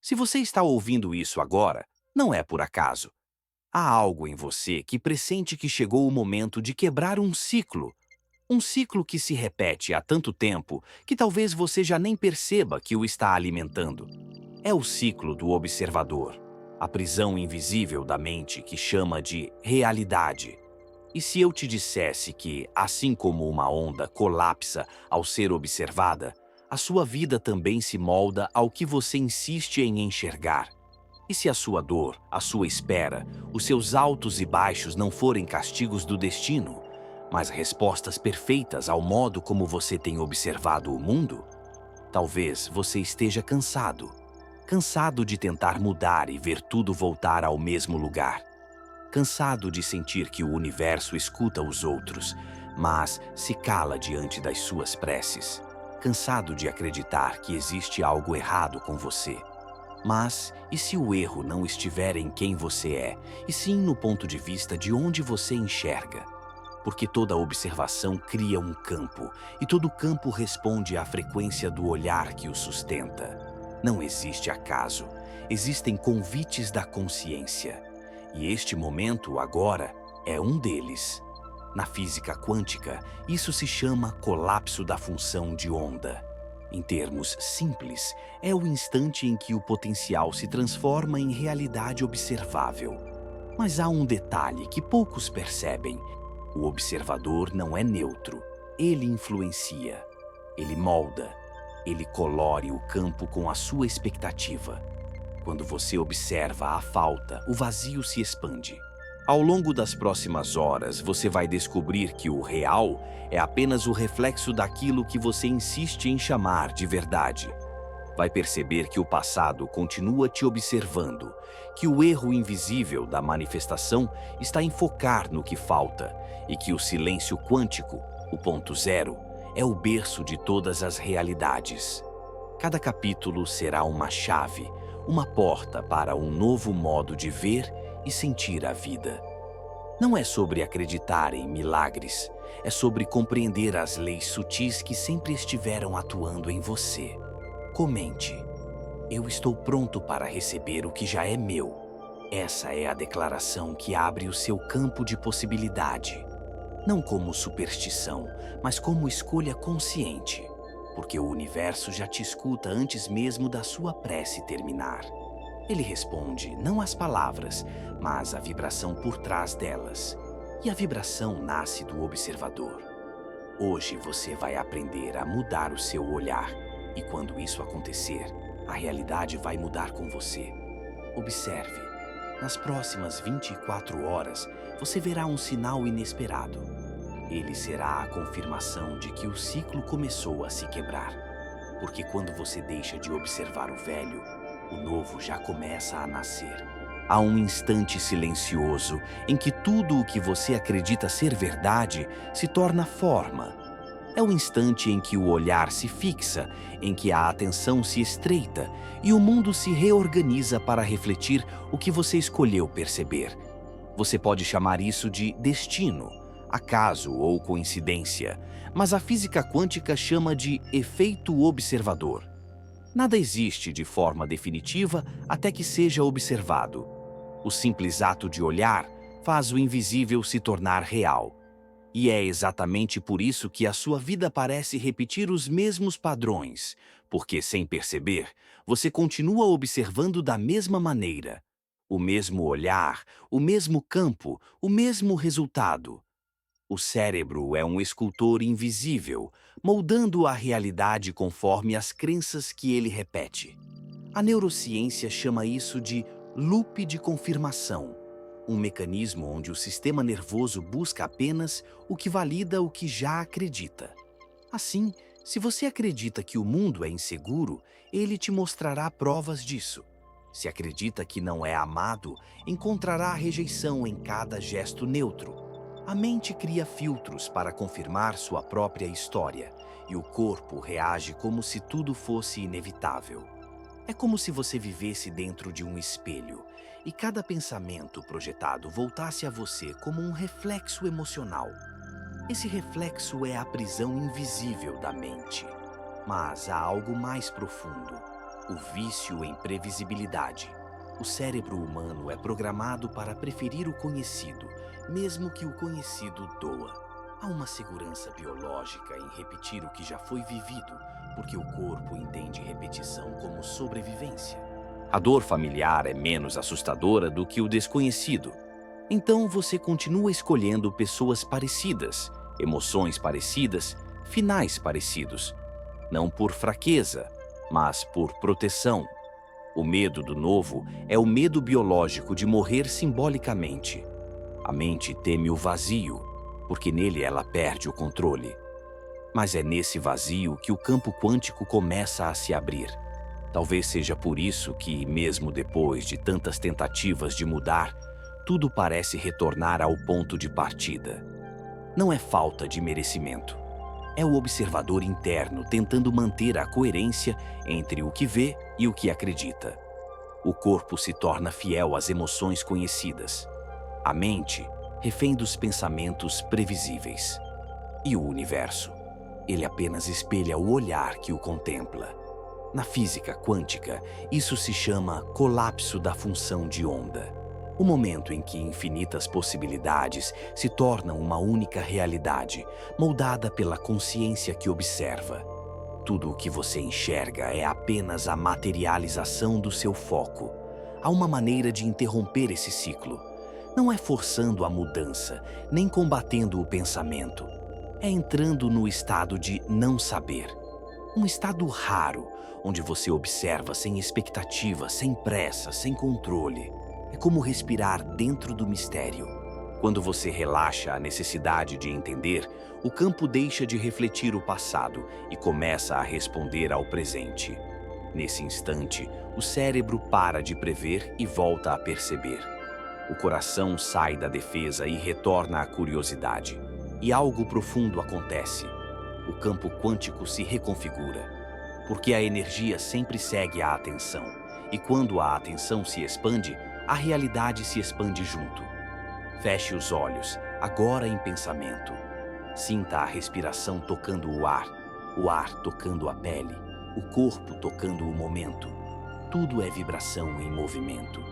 Se você está ouvindo isso agora, não é por acaso. Há algo em você que pressente que chegou o momento de quebrar um ciclo. Um ciclo que se repete há tanto tempo que talvez você já nem perceba que o está alimentando. É o ciclo do observador, a prisão invisível da mente que chama de realidade. E se eu te dissesse que, assim como uma onda colapsa ao ser observada, a sua vida também se molda ao que você insiste em enxergar? E se a sua dor, a sua espera, os seus altos e baixos não forem castigos do destino, mas respostas perfeitas ao modo como você tem observado o mundo? Talvez você esteja cansado. Cansado de tentar mudar e ver tudo voltar ao mesmo lugar. Cansado de sentir que o universo escuta os outros, mas se cala diante das suas preces. Cansado de acreditar que existe algo errado com você. Mas, e se o erro não estiver em quem você é, e sim no ponto de vista de onde você enxerga? Porque toda observação cria um campo, e todo campo responde à frequência do olhar que o sustenta. Não existe acaso, existem convites da consciência. E este momento, agora, é um deles. Na física quântica, isso se chama colapso da função de onda. Em termos simples, é o instante em que o potencial se transforma em realidade observável. Mas há um detalhe que poucos percebem. O observador não é neutro. Ele influencia. Ele molda. Ele colore o campo com a sua expectativa. Quando você observa a falta, o vazio se expande. Ao longo das próximas horas, você vai descobrir que o real é apenas o reflexo daquilo que você insiste em chamar de verdade. Vai perceber que o passado continua te observando, que o erro invisível da manifestação está em focar no que falta e que o silêncio quântico, o ponto zero, é o berço de todas as realidades. Cada capítulo será uma chave, uma porta para um novo modo de ver e sentir a vida. Não é sobre acreditar em milagres, é sobre compreender as leis sutis que sempre estiveram atuando em você. Comente: eu estou pronto para receber o que já é meu. Essa é a declaração que abre o seu campo de possibilidade. Não como superstição, mas como escolha consciente. Porque o universo já te escuta antes mesmo da sua prece terminar. Ele responde não às palavras, mas à vibração por trás delas. E a vibração nasce do observador. Hoje você vai aprender a mudar o seu olhar. E quando isso acontecer, a realidade vai mudar com você. Observe. Nas próximas 24 horas, você verá um sinal inesperado. Ele será a confirmação de que o ciclo começou a se quebrar. Porque quando você deixa de observar o velho, o novo já começa a nascer. Há um instante silencioso em que tudo o que você acredita ser verdade se torna forma. É o instante em que o olhar se fixa, em que a atenção se estreita e o mundo se reorganiza para refletir o que você escolheu perceber. Você pode chamar isso de destino, acaso ou coincidência, mas a física quântica chama de efeito observador. Nada existe de forma definitiva até que seja observado. O simples ato de olhar faz o invisível se tornar real. E é exatamente por isso que a sua vida parece repetir os mesmos padrões, porque, sem perceber, você continua observando da mesma maneira. O mesmo olhar, o mesmo campo, o mesmo resultado. O cérebro é um escultor invisível, moldando a realidade conforme as crenças que ele repete. A neurociência chama isso de loop de confirmação, um mecanismo onde o sistema nervoso busca apenas o que valida o que já acredita. Assim, se você acredita que o mundo é inseguro, ele te mostrará provas disso. Se acredita que não é amado, encontrará rejeição em cada gesto neutro. A mente cria filtros para confirmar sua própria história, e o corpo reage como se tudo fosse inevitável. É como se você vivesse dentro de um espelho, e cada pensamento projetado voltasse a você como um reflexo emocional. Esse reflexo é a prisão invisível da mente. Mas há algo mais profundo. O vício em previsibilidade. O cérebro humano é programado para preferir o conhecido, mesmo que o conhecido doa. Há uma segurança biológica em repetir o que já foi vivido, porque o corpo entende repetição como sobrevivência. A dor familiar é menos assustadora do que o desconhecido. Então você continua escolhendo pessoas parecidas, emoções parecidas, finais parecidos. Não por fraqueza, mas por proteção. O medo do novo é o medo biológico de morrer simbolicamente. A mente teme o vazio, porque nele ela perde o controle. Mas é nesse vazio que o campo quântico começa a se abrir. Talvez seja por isso que, mesmo depois de tantas tentativas de mudar, tudo parece retornar ao ponto de partida. Não é falta de merecimento. É o observador interno tentando manter a coerência entre o que vê e o que acredita. O corpo se torna fiel às emoções conhecidas. A mente, refém dos pensamentos previsíveis. E o universo? Ele apenas espelha o olhar que o contempla. Na física quântica, isso se chama colapso da função de onda. O momento em que infinitas possibilidades se tornam uma única realidade, moldada pela consciência que observa. Tudo o que você enxerga é apenas a materialização do seu foco. Há uma maneira de interromper esse ciclo. Não é forçando a mudança, nem combatendo o pensamento. É entrando no estado de não saber. Um estado raro, onde você observa sem expectativa, sem pressa, sem controle. É como respirar dentro do mistério. Quando você relaxa a necessidade de entender, o campo deixa de refletir o passado e começa a responder ao presente. Nesse instante, o cérebro para de prever e volta a perceber. O coração sai da defesa e retorna à curiosidade. E algo profundo acontece. O campo quântico se reconfigura. Porque a energia sempre segue a atenção. E quando a atenção se expande, a realidade se expande junto. Feche os olhos, agora em pensamento. Sinta a respiração tocando o ar tocando a pele, o corpo tocando o momento. Tudo é vibração em movimento.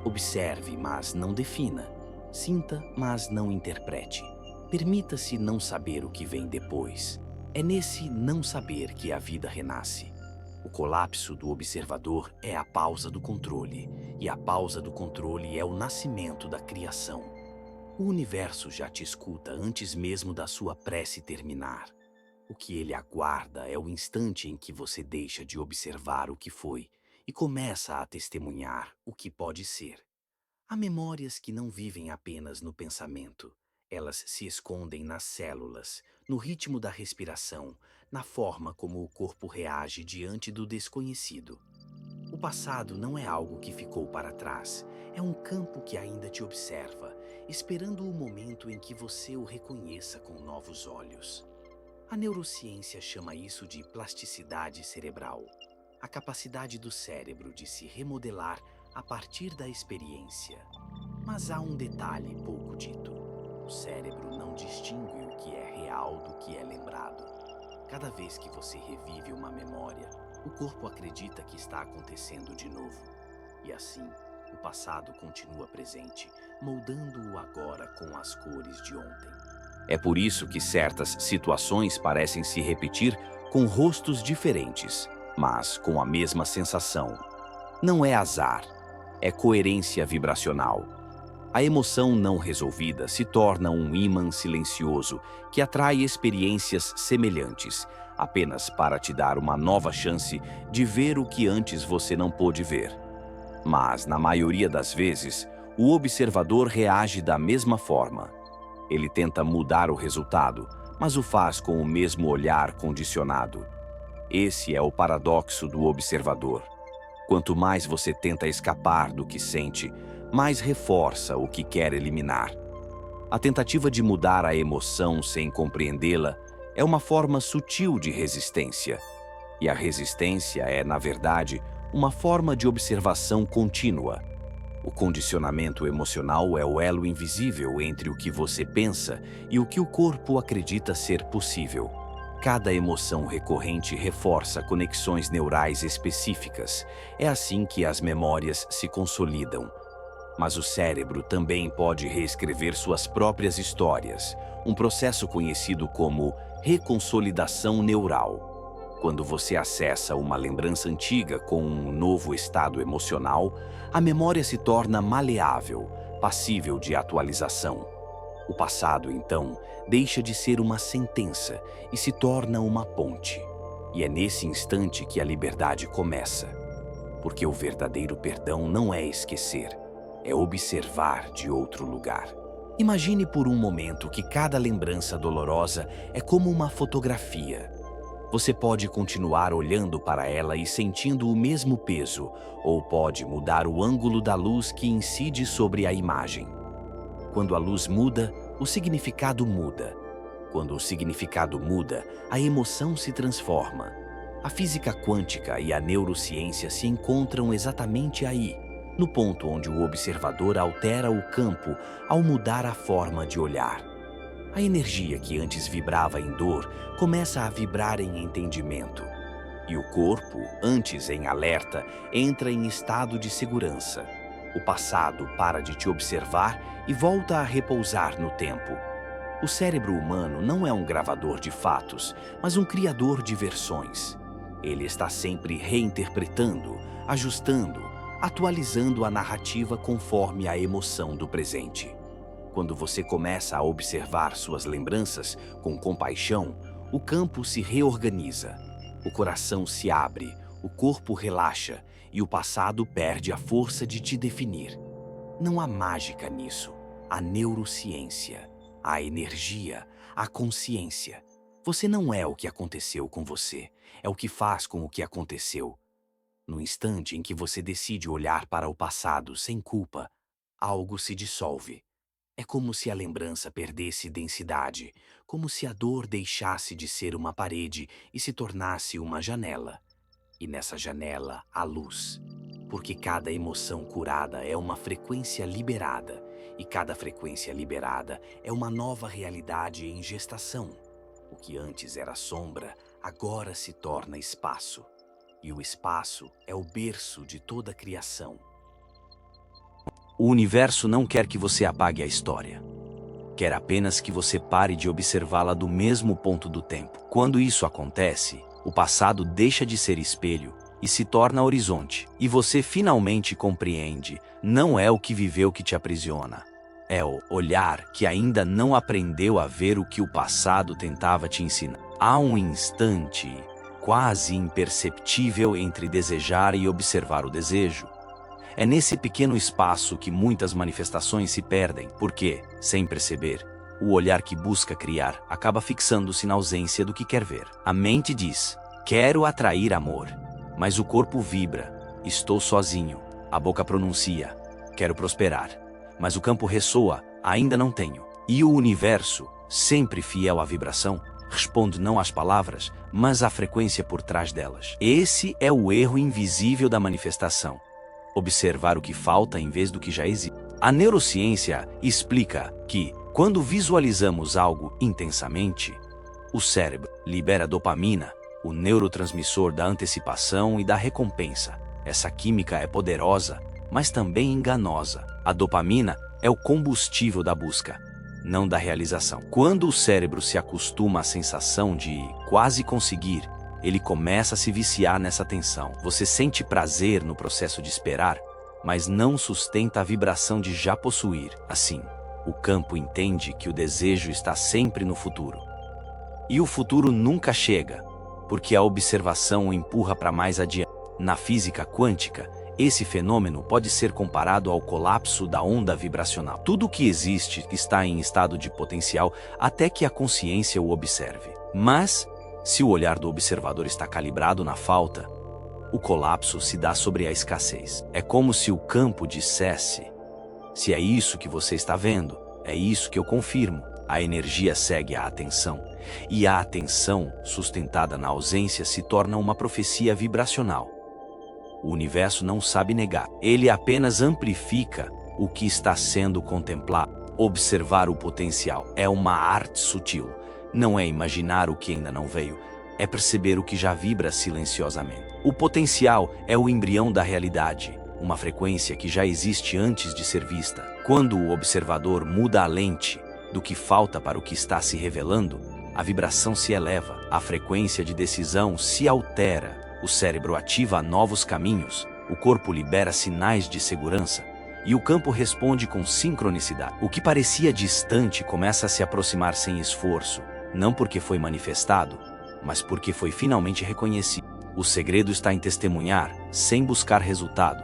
Observe, mas não defina. Sinta, mas não interprete. Permita-se não saber o que vem depois. É nesse não saber que a vida renasce. O colapso do observador é a pausa do controle, e a pausa do controle é o nascimento da criação. O universo já te escuta antes mesmo da sua prece terminar. O que ele aguarda é o instante em que você deixa de observar o que foi e começa a testemunhar o que pode ser. Há memórias que não vivem apenas no pensamento. Elas se escondem nas células, no ritmo da respiração, na forma como o corpo reage diante do desconhecido. O passado não é algo que ficou para trás, é um campo que ainda te observa, esperando o momento em que você o reconheça com novos olhos. A neurociência chama isso de plasticidade cerebral, a capacidade do cérebro de se remodelar a partir da experiência. Mas há um detalhe pouco dito. O cérebro não distingue o que é real do que é lembrado. Cada vez que você revive uma memória, o corpo acredita que está acontecendo de novo. E assim, o passado continua presente, moldando-o agora com as cores de ontem. É por isso que certas situações parecem se repetir com rostos diferentes, mas com a mesma sensação. Não é azar, é coerência vibracional. A emoção não resolvida se torna um ímã silencioso que atrai experiências semelhantes, apenas para te dar uma nova chance de ver o que antes você não pôde ver. Mas, na maioria das vezes, o observador reage da mesma forma. Ele tenta mudar o resultado, mas o faz com o mesmo olhar condicionado. Esse é o paradoxo do observador. Quanto mais você tenta escapar do que sente, mais reforça o que quer eliminar. A tentativa de mudar a emoção sem compreendê-la é uma forma sutil de resistência. E a resistência é, na verdade, uma forma de observação contínua. O condicionamento emocional é o elo invisível entre o que você pensa e o que o corpo acredita ser possível. Cada emoção recorrente reforça conexões neurais específicas. É assim que as memórias se consolidam. Mas o cérebro também pode reescrever suas próprias histórias, um processo conhecido como reconsolidação neural. Quando você acessa uma lembrança antiga com um novo estado emocional, a memória se torna maleável, passível de atualização. O passado, então, deixa de ser uma sentença e se torna uma ponte. E é nesse instante que a liberdade começa. Porque o verdadeiro perdão não é esquecer, é observar de outro lugar. Imagine por um momento que cada lembrança dolorosa é como uma fotografia. Você pode continuar olhando para ela e sentindo o mesmo peso, ou pode mudar o ângulo da luz que incide sobre a imagem. Quando a luz muda, o significado muda. Quando o significado muda, a emoção se transforma. A física quântica e a neurociência se encontram exatamente aí, no ponto onde o observador altera o campo ao mudar a forma de olhar. A energia que antes vibrava em dor começa a vibrar em entendimento. E o corpo, antes em alerta, entra em estado de segurança. O passado para de te observar e volta a repousar no tempo. O cérebro humano não é um gravador de fatos, mas um criador de versões. Ele está sempre reinterpretando, ajustando, atualizando a narrativa conforme a emoção do presente. Quando você começa a observar suas lembranças com compaixão, o campo se reorganiza, o coração se abre, o corpo relaxa e o passado perde a força de te definir. Não há mágica nisso. Há neurociência, há energia, há consciência. Você não é o que aconteceu com você, é o que faz com o que aconteceu. No instante em que você decide olhar para o passado sem culpa, algo se dissolve. É como se a lembrança perdesse densidade, como se a dor deixasse de ser uma parede e se tornasse uma janela. E nessa janela há luz, porque cada emoção curada é uma frequência liberada, e cada frequência liberada é uma nova realidade em gestação. O que antes era sombra, agora se torna espaço. E o espaço é o berço de toda a criação. O universo não quer que você apague a história. Quer apenas que você pare de observá-la do mesmo ponto do tempo. Quando isso acontece, o passado deixa de ser espelho e se torna horizonte. E você finalmente compreende, não é o que viveu que te aprisiona. É o olhar que ainda não aprendeu a ver o que o passado tentava te ensinar. Há um instante quase imperceptível entre desejar e observar o desejo. É nesse pequeno espaço que muitas manifestações se perdem, porque, sem perceber, o olhar que busca criar acaba fixando-se na ausência do que quer ver. A mente diz, quero atrair amor, mas o corpo vibra, estou sozinho. A boca pronuncia, quero prosperar, mas o campo ressoa, ainda não tenho. E o universo, sempre fiel à vibração, responde não às palavras, mas à frequência por trás delas. Esse é o erro invisível da manifestação. Observar o que falta em vez do que já existe. A neurociência explica que, quando visualizamos algo intensamente, o cérebro libera dopamina, o neurotransmissor da antecipação e da recompensa. Essa química é poderosa, mas também enganosa. A dopamina é o combustível da busca, não da realização. Quando o cérebro se acostuma à sensação de quase conseguir, ele começa a se viciar nessa tensão. Você sente prazer no processo de esperar, mas não sustenta a vibração de já possuir. Assim, o campo entende que o desejo está sempre no futuro. E o futuro nunca chega, porque a observação o empurra para mais adiante. Na física quântica, esse fenômeno pode ser comparado ao colapso da onda vibracional. Tudo o que existe está em estado de potencial até que a consciência o observe. Mas, se o olhar do observador está calibrado na falta, o colapso se dá sobre a escassez. É como se o campo dissesse, se é isso que você está vendo, é isso que eu confirmo. A energia segue a atenção, e a atenção, sustentada na ausência, se torna uma profecia vibracional. O universo não sabe negar, ele apenas amplifica o que está sendo contemplado. Observar o potencial é uma arte sutil, não é imaginar o que ainda não veio, é perceber o que já vibra silenciosamente. O potencial é o embrião da realidade, uma frequência que já existe antes de ser vista. Quando o observador muda a lente do que falta para o que está se revelando, a vibração se eleva, a frequência de decisão se altera, o cérebro ativa novos caminhos, o corpo libera sinais de segurança e o campo responde com sincronicidade. O que parecia distante começa a se aproximar sem esforço, não porque foi manifestado, mas porque foi finalmente reconhecido. O segredo está em testemunhar, sem buscar resultado.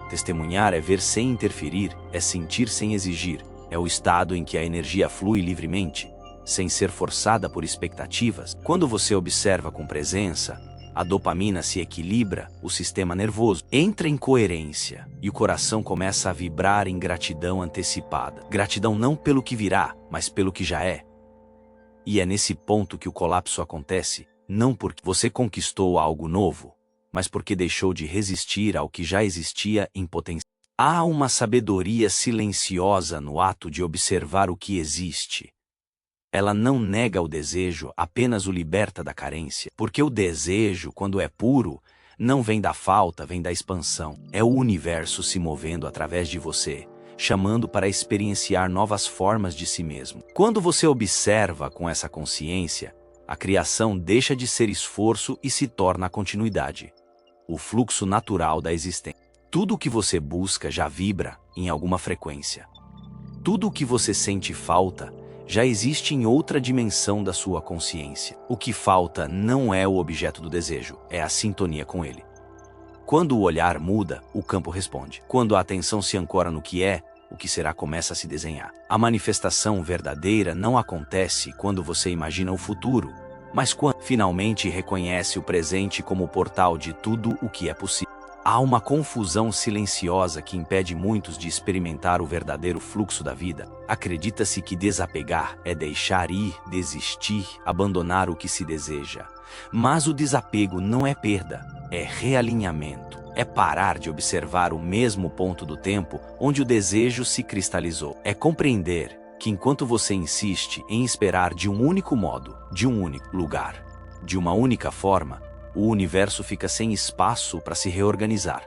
Testemunhar é ver sem interferir, é sentir sem exigir, é o estado em que a energia flui livremente, sem ser forçada por expectativas. Quando você observa com presença, a dopamina se equilibra, o sistema nervoso entra em coerência e o coração começa a vibrar em gratidão antecipada. Gratidão não pelo que virá, mas pelo que já é. E é nesse ponto que o colapso acontece, não porque você conquistou algo novo, mas porque deixou de resistir ao que já existia em potencial. Há uma sabedoria silenciosa no ato de observar o que existe. Ela não nega o desejo, apenas o liberta da carência. Porque o desejo, quando é puro, não vem da falta, vem da expansão. É o universo se movendo através de você, chamando para experienciar novas formas de si mesmo. Quando você observa com essa consciência, a criação deixa de ser esforço e se torna a continuidade, o fluxo natural da existência. Tudo o que você busca já vibra em alguma frequência. Tudo o que você sente falta já existe em outra dimensão da sua consciência. O que falta não é o objeto do desejo, é a sintonia com ele. Quando o olhar muda, o campo responde. Quando a atenção se ancora no que é, o que será começa a se desenhar. A manifestação verdadeira não acontece quando você imagina o futuro, mas quando finalmente reconhece o presente como o portal de tudo o que é possível. Há uma confusão silenciosa que impede muitos de experimentar o verdadeiro fluxo da vida. Acredita-se que desapegar é deixar ir, desistir, abandonar o que se deseja. Mas o desapego não é perda, é realinhamento. É parar de observar o mesmo ponto do tempo onde o desejo se cristalizou. É compreender que enquanto você insiste em esperar de um único modo, de um único lugar, de uma única forma, o universo fica sem espaço para se reorganizar.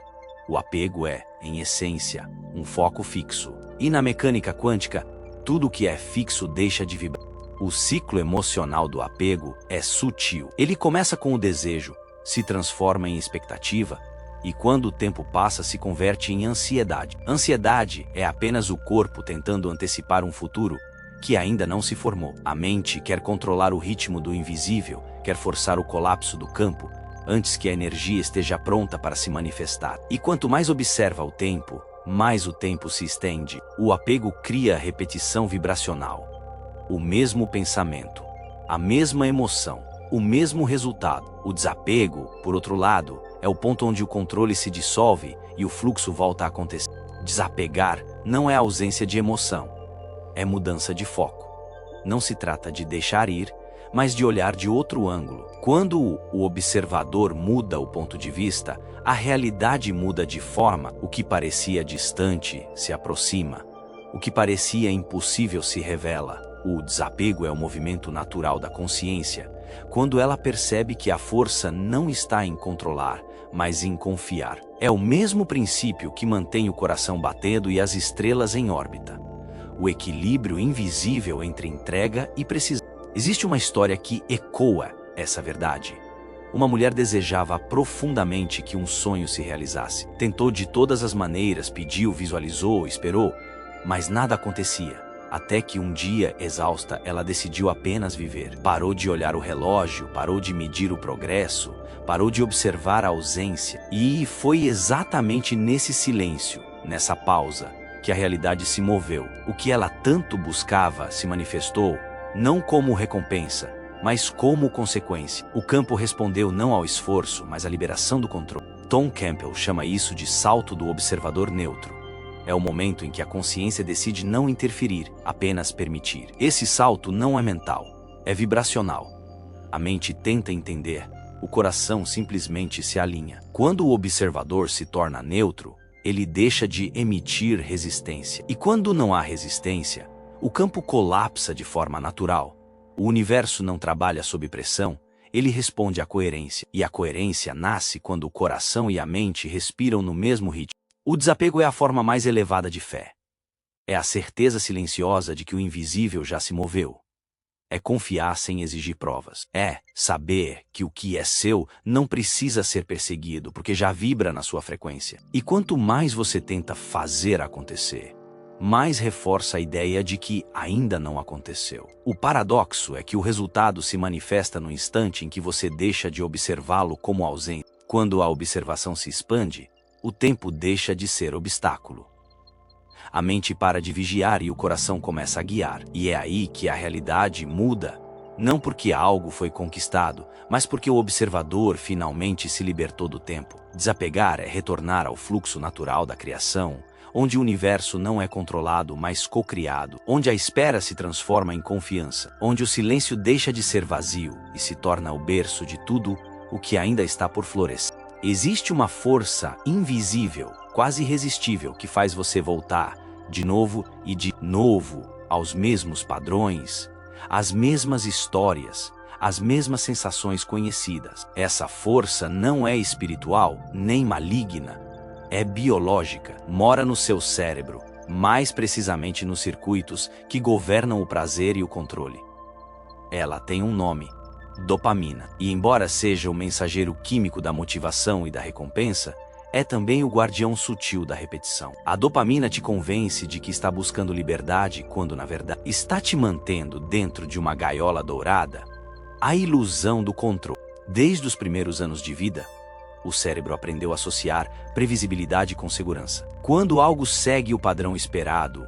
O apego é, em essência, um foco fixo. E na mecânica quântica, tudo que é fixo deixa de vibrar. O ciclo emocional do apego é sutil. Ele começa com o desejo, se transforma em expectativa, e quando o tempo passa se converte em ansiedade. Ansiedade é apenas o corpo tentando antecipar um futuro que ainda não se formou. A mente quer controlar o ritmo do invisível, quer forçar o colapso do campo, antes que a energia esteja pronta para se manifestar. E quanto mais observa o tempo, mais o tempo se estende. O apego cria repetição vibracional. O mesmo pensamento, a mesma emoção, o mesmo resultado. O desapego, por outro lado, é o ponto onde o controle se dissolve e o fluxo volta a acontecer. Desapegar não é ausência de emoção, é mudança de foco. Não se trata de deixar ir, mas de olhar de outro ângulo. Quando o observador muda o ponto de vista, a realidade muda de forma. O que parecia distante se aproxima. O que parecia impossível se revela. O desapego é o movimento natural da consciência, quando ela percebe que a força não está em controlar, mas em confiar. É o mesmo princípio que mantém o coração batendo e as estrelas em órbita. O equilíbrio invisível entre entrega e precisão. Existe uma história que ecoa essa verdade. Uma mulher desejava profundamente que um sonho se realizasse. Tentou de todas as maneiras, pediu, visualizou, esperou, mas nada acontecia. Até que um dia, exausta, ela decidiu apenas viver. Parou de olhar o relógio, parou de medir o progresso, parou de observar a ausência. E foi exatamente nesse silêncio, nessa pausa, que a realidade se moveu. O que ela tanto buscava se manifestou, não como recompensa, mas como consequência. O campo respondeu não ao esforço, mas à liberação do controle. Tom Campbell chama isso de salto do observador neutro. É o momento em que a consciência decide não interferir, apenas permitir. Esse salto não é mental, é vibracional. A mente tenta entender, o coração simplesmente se alinha. Quando o observador se torna neutro, ele deixa de emitir resistência. E quando não há resistência, o campo colapsa de forma natural. O universo não trabalha sob pressão, ele responde à coerência. E a coerência nasce quando o coração e a mente respiram no mesmo ritmo. O desapego é a forma mais elevada de fé. É a certeza silenciosa de que o invisível já se moveu. É confiar sem exigir provas. É saber que o que é seu não precisa ser perseguido, porque já vibra na sua frequência. E quanto mais você tenta fazer acontecer, mais reforça a ideia de que ainda não aconteceu. O paradoxo é que o resultado se manifesta no instante em que você deixa de observá-lo como ausente. Quando a observação se expande, o tempo deixa de ser obstáculo. A mente para de vigiar e o coração começa a guiar. E é aí que a realidade muda, não porque algo foi conquistado, mas porque o observador finalmente se libertou do tempo. Desapegar é retornar ao fluxo natural da criação, onde o universo não é controlado, mas co-criado, onde a espera se transforma em confiança, onde o silêncio deixa de ser vazio e se torna o berço de tudo o que ainda está por florescer. Existe uma força invisível, quase irresistível, que faz você voltar de novo e de novo aos mesmos padrões, às mesmas histórias, às mesmas sensações conhecidas. Essa força não é espiritual nem maligna, é biológica, mora no seu cérebro, mais precisamente nos circuitos que governam o prazer e o controle. Ela tem um nome: dopamina. E embora seja o mensageiro químico da motivação e da recompensa, é também o guardião sutil da repetição. A dopamina te convence de que está buscando liberdade quando, na verdade, está te mantendo dentro de uma gaiola dourada. A ilusão do controle. Desde os primeiros anos de vida, o cérebro aprendeu a associar previsibilidade com segurança. Quando algo segue o padrão esperado,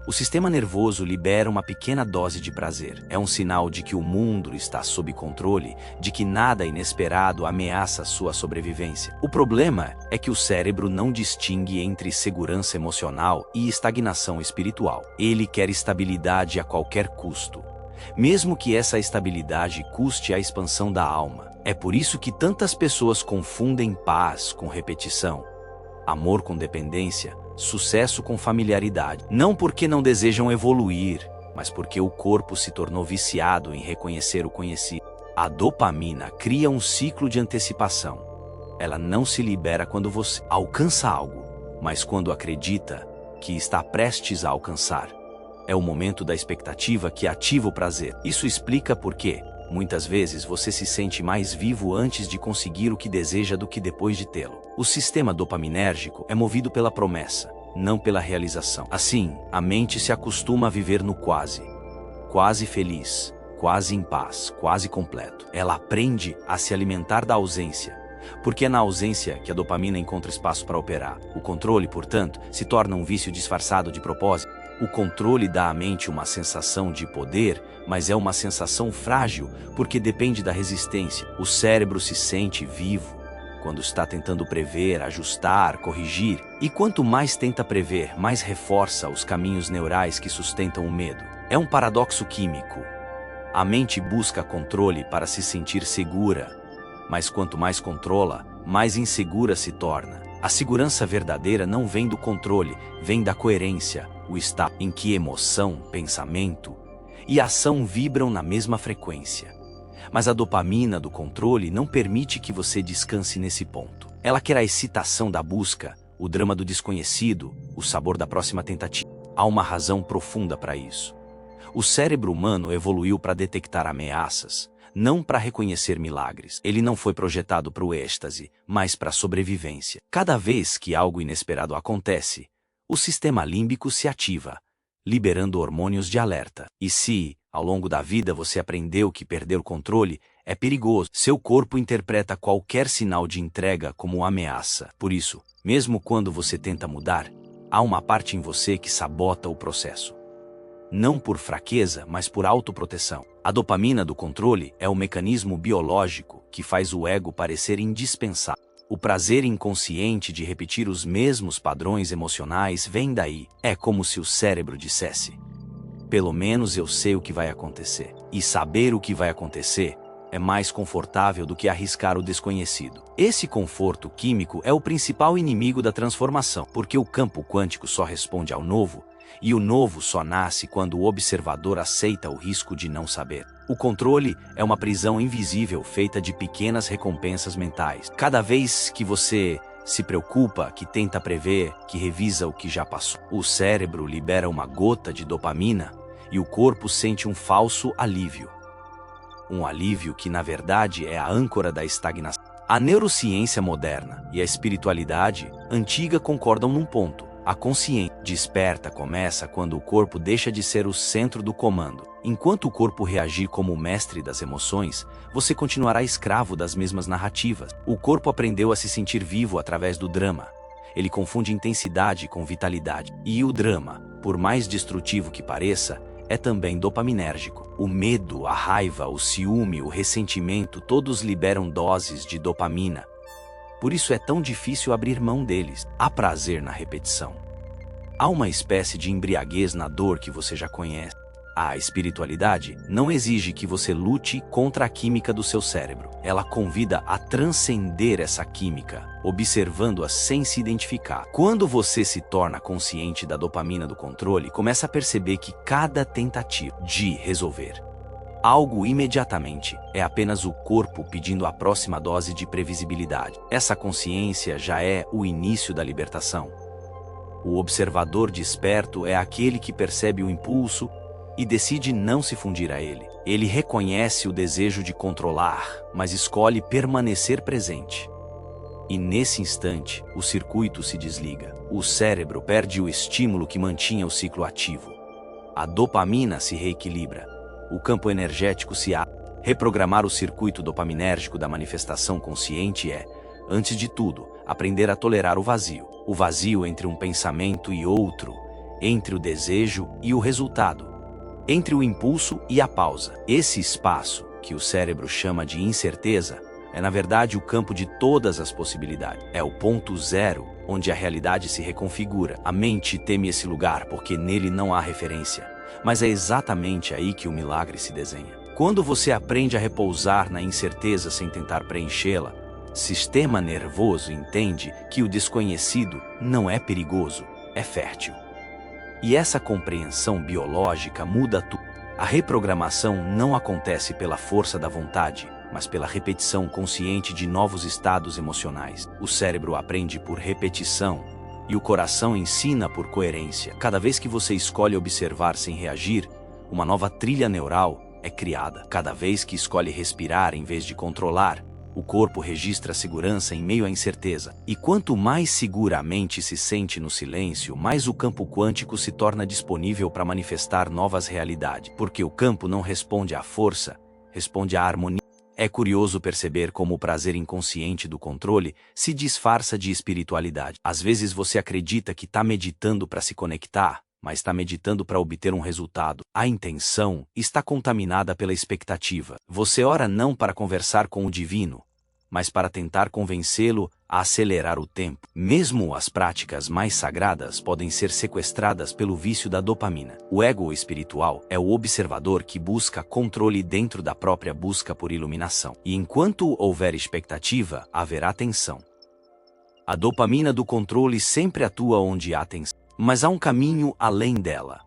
o sistema nervoso libera uma pequena dose de prazer. É um sinal de que o mundo está sob controle, de que nada inesperado ameaça sua sobrevivência. O problema é que o cérebro não distingue entre segurança emocional e estagnação espiritual. Ele quer estabilidade a qualquer custo, mesmo que essa estabilidade custe a expansão da alma. É por isso que tantas pessoas confundem paz com repetição, amor com dependência, sucesso com familiaridade. Não porque não desejam evoluir, mas porque o corpo se tornou viciado em reconhecer o conhecido. A dopamina cria um ciclo de antecipação. Ela não se libera quando você alcança algo, mas quando acredita que está prestes a alcançar. É o momento da expectativa que ativa o prazer. Isso explica por que, muitas vezes, você se sente mais vivo antes de conseguir o que deseja do que depois de tê-lo. O sistema dopaminérgico é movido pela promessa, não pela realização. Assim, a mente se acostuma a viver no quase. Quase feliz, quase em paz, quase completo. Ela aprende a se alimentar da ausência, porque é na ausência que a dopamina encontra espaço para operar. O controle, portanto, se torna um vício disfarçado de propósito. O controle dá à mente uma sensação de poder, mas é uma sensação frágil, porque depende da resistência. O cérebro se sente vivo quando está tentando prever, ajustar, corrigir. E quanto mais tenta prever, mais reforça os caminhos neurais que sustentam o medo. É um paradoxo químico. A mente busca controle para se sentir segura, mas quanto mais controla, mais insegura se torna. A segurança verdadeira não vem do controle, vem da coerência, o estado em que emoção, pensamento e ação vibram na mesma frequência. Mas a dopamina do controle não permite que você descanse nesse ponto. Ela quer a excitação da busca, o drama do desconhecido, o sabor da próxima tentativa. Há uma razão profunda para isso. O cérebro humano evoluiu para detectar ameaças, não para reconhecer milagres. Ele não foi projetado para o êxtase, mas para a sobrevivência. Cada vez que algo inesperado acontece, o sistema límbico se ativa, liberando hormônios de alerta. E se, ao longo da vida, você aprendeu que perder o controle é perigoso, seu corpo interpreta qualquer sinal de entrega como ameaça. Por isso, mesmo quando você tenta mudar, há uma parte em você que sabota o processo. Não por fraqueza, mas por autoproteção. A dopamina do controle é o mecanismo biológico que faz o ego parecer indispensável. O prazer inconsciente de repetir os mesmos padrões emocionais vem daí. É como se o cérebro dissesse: pelo menos eu sei o que vai acontecer. E saber o que vai acontecer é mais confortável do que arriscar o desconhecido. Esse conforto químico é o principal inimigo da transformação, porque o campo quântico só responde ao novo, e o novo só nasce quando o observador aceita o risco de não saber. O controle é uma prisão invisível feita de pequenas recompensas mentais. Cada vez que você se preocupa, que tenta prever, que revisa o que já passou, o cérebro libera uma gota de dopamina e o corpo sente um falso alívio. Um alívio que, na verdade, é a âncora da estagnação. A neurociência moderna e a espiritualidade antiga concordam num ponto. A consciência desperta começa quando o corpo deixa de ser o centro do comando. Enquanto o corpo reagir como o mestre das emoções, você continuará escravo das mesmas narrativas. O corpo aprendeu a se sentir vivo através do drama. Ele confunde intensidade com vitalidade. E o drama, por mais destrutivo que pareça, é também dopaminérgico. O medo, a raiva, o ciúme, o ressentimento, todos liberam doses de dopamina. Por isso é tão difícil abrir mão deles. Há prazer na repetição. Há uma espécie de embriaguez na dor que você já conhece. A espiritualidade não exige que você lute contra a química do seu cérebro. Ela convida a transcender essa química, observando-a sem se identificar. Quando você se torna consciente da dopamina do controle, começa a perceber que cada tentativa de resolver algo imediatamente é apenas o corpo pedindo a próxima dose de previsibilidade. Essa consciência já é o início da libertação. O observador desperto é aquele que percebe o impulso e decide não se fundir a ele. Ele reconhece o desejo de controlar, mas escolhe permanecer presente. E nesse instante, o circuito se desliga. O cérebro perde o estímulo que mantinha o ciclo ativo. A dopamina se reequilibra. O campo energético se abre. Reprogramar o circuito dopaminérgico da manifestação consciente é, antes de tudo, aprender a tolerar o vazio. O vazio entre um pensamento e outro, entre o desejo e o resultado, entre o impulso e a pausa. Esse espaço, que o cérebro chama de incerteza, é na verdade o campo de todas as possibilidades. É o ponto zero, onde a realidade se reconfigura. A mente teme esse lugar porque nele não há referência. Mas é exatamente aí que o milagre se desenha. Quando você aprende a repousar na incerteza sem tentar preenchê-la, sistema nervoso entende que o desconhecido não é perigoso, é fértil. E essa compreensão biológica muda tudo. A reprogramação não acontece pela força da vontade, mas pela repetição consciente de novos estados emocionais. O cérebro aprende por repetição e o coração ensina por coerência. Cada vez que você escolhe observar sem reagir, uma nova trilha neural é criada. Cada vez que escolhe respirar em vez de controlar, o corpo registra segurança em meio à incerteza. E quanto mais segura a mente se sente no silêncio, mais o campo quântico se torna disponível para manifestar novas realidades. Porque o campo não responde à força, responde à harmonia. É curioso perceber como o prazer inconsciente do controle se disfarça de espiritualidade. Às vezes você acredita que está meditando para se conectar, mas está meditando para obter um resultado. A intenção está contaminada pela expectativa. Você ora não para conversar com o divino, mas para tentar convencê-lo a acelerar o tempo. Mesmo as práticas mais sagradas podem ser sequestradas pelo vício da dopamina. O ego espiritual é o observador que busca controle dentro da própria busca por iluminação. E enquanto houver expectativa, haverá tensão. A dopamina do controle sempre atua onde há tensão. Mas há um caminho além dela.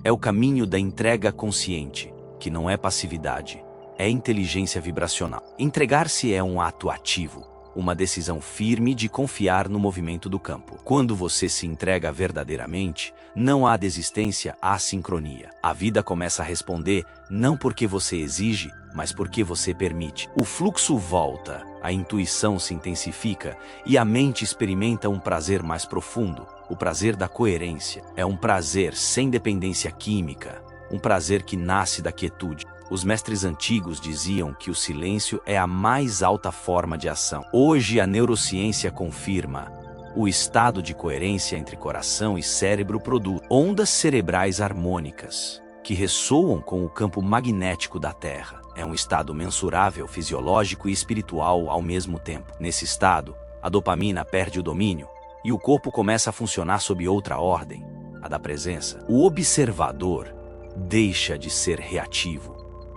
É o caminho da entrega consciente, que não é passividade, é inteligência vibracional. Entregar-se é um ato ativo, uma decisão firme de confiar no movimento do campo. Quando você se entrega verdadeiramente, não há desistência, há sincronia. A vida começa a responder, não porque você exige, mas porque você permite. O fluxo volta, a intuição se intensifica e a mente experimenta um prazer mais profundo. O prazer da coerência. É um prazer sem dependência química, um prazer que nasce da quietude. Os mestres antigos diziam que o silêncio é a mais alta forma de ação. Hoje a neurociência confirma. O estado de coerência entre coração e cérebro produz ondas cerebrais harmônicas, que ressoam com o campo magnético da Terra. É um estado mensurável, fisiológico e espiritual ao mesmo tempo. Nesse estado, a dopamina perde o domínio, e o corpo começa a funcionar sob outra ordem, a da presença. O observador deixa de ser reativo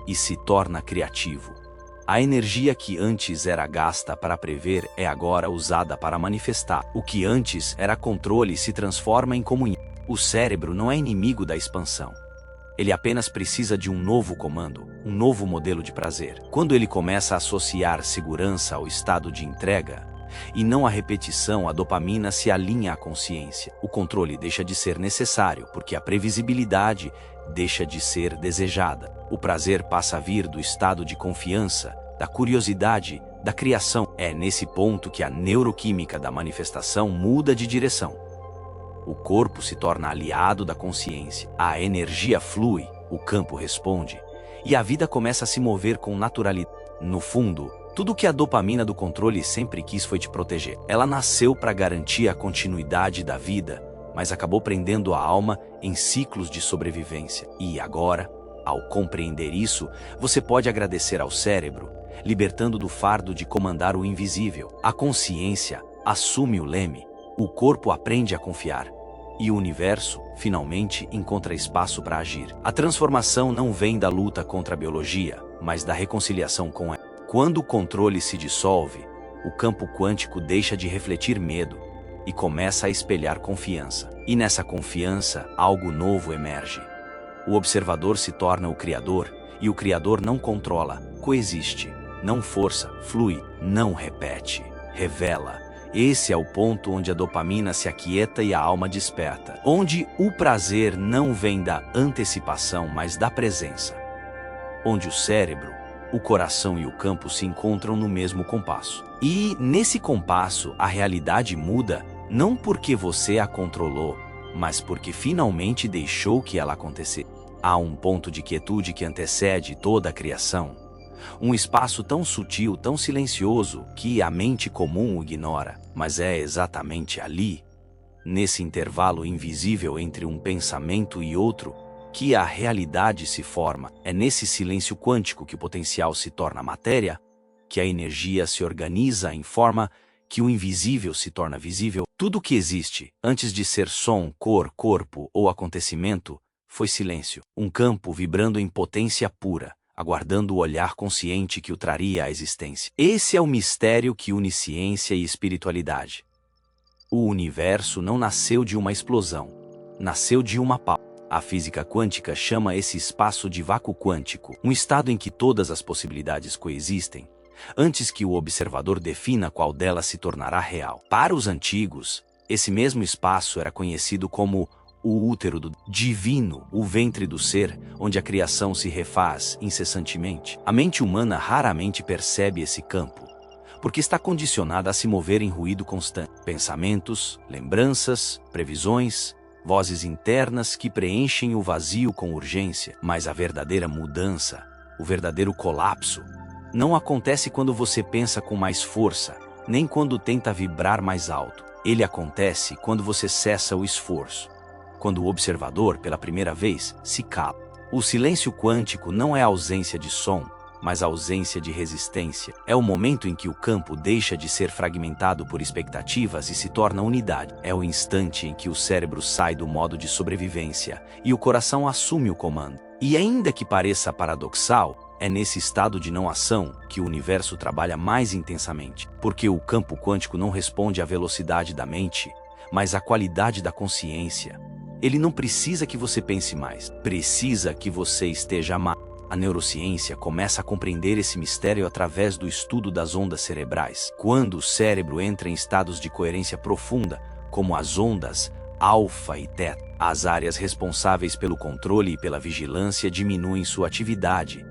e se torna criativo. A energia que antes era gasta para prever é agora usada para manifestar. O que antes era controle se transforma em comunhão. O cérebro não é inimigo da expansão. Ele apenas precisa de um novo comando, um novo modelo de prazer. Quando ele começa a associar segurança ao estado de entrega, e não a repetição, a dopamina se alinha à consciência. O controle deixa de ser necessário, porque a previsibilidade deixa de ser desejada. O prazer passa a vir do estado de confiança, da curiosidade, da criação. É nesse ponto que a neuroquímica da manifestação muda de direção. O corpo se torna aliado da consciência, a energia flui, o campo responde, e a vida começa a se mover com naturalidade. No fundo, tudo que a dopamina do controle sempre quis foi te proteger. Ela nasceu para garantir a continuidade da vida, mas acabou prendendo a alma em ciclos de sobrevivência. E agora, ao compreender isso, você pode agradecer ao cérebro, libertando do fardo de comandar o invisível. A consciência assume o leme, o corpo aprende a confiar, e o universo, finalmente, encontra espaço para agir. A transformação não vem da luta contra a biologia, mas da reconciliação com ela. Quando o controle se dissolve, o campo quântico deixa de refletir medo e começa a espelhar confiança. E nessa confiança, algo novo emerge. O observador se torna o criador, e o criador não controla, coexiste, não força, flui, não repete, revela. Esse é o ponto onde a dopamina se aquieta e a alma desperta, onde o prazer não vem da antecipação, mas da presença, onde o cérebro, o coração e o campo se encontram no mesmo compasso. E, nesse compasso, a realidade muda, não porque você a controlou, mas porque finalmente deixou que ela acontecesse. Há um ponto de quietude que antecede toda a criação. Um espaço tão sutil, tão silencioso, que a mente comum o ignora. Mas é exatamente ali, nesse intervalo invisível entre um pensamento e outro, que a realidade se forma. É nesse silêncio quântico que o potencial se torna matéria, que a energia se organiza em forma, que o invisível se torna visível. Tudo que existe, antes de ser som, cor, corpo ou acontecimento, foi silêncio. Um campo vibrando em potência pura, aguardando o olhar consciente que o traria à existência. Esse é o mistério que une ciência e espiritualidade. O universo não nasceu de uma explosão, nasceu de uma pausa. A física quântica chama esse espaço de vácuo quântico, um estado em que todas as possibilidades coexistem, antes que o observador defina qual delas se tornará real. Para os antigos, esse mesmo espaço era conhecido como o útero do divino, o ventre do ser, onde a criação se refaz incessantemente. A mente humana raramente percebe esse campo, porque está condicionada a se mover em ruído constante. Pensamentos, lembranças, previsões, vozes internas que preenchem o vazio com urgência. Mas a verdadeira mudança, o verdadeiro colapso, não acontece quando você pensa com mais força, nem quando tenta vibrar mais alto. Ele acontece quando você cessa o esforço. Quando o observador, pela primeira vez, se cala. O silêncio quântico não é a ausência de som, mas a ausência de resistência. É o momento em que o campo deixa de ser fragmentado por expectativas e se torna unidade. É o instante em que o cérebro sai do modo de sobrevivência e o coração assume o comando. E ainda que pareça paradoxal, é nesse estado de não ação que o universo trabalha mais intensamente, porque o campo quântico não responde à velocidade da mente, mas à qualidade da consciência. Ele não precisa que você pense mais, precisa que você esteja mais. A neurociência começa a compreender esse mistério através do estudo das ondas cerebrais. Quando o cérebro entra em estados de coerência profunda, como as ondas alfa e teta, as áreas responsáveis pelo controle e pela vigilância diminuem sua atividade.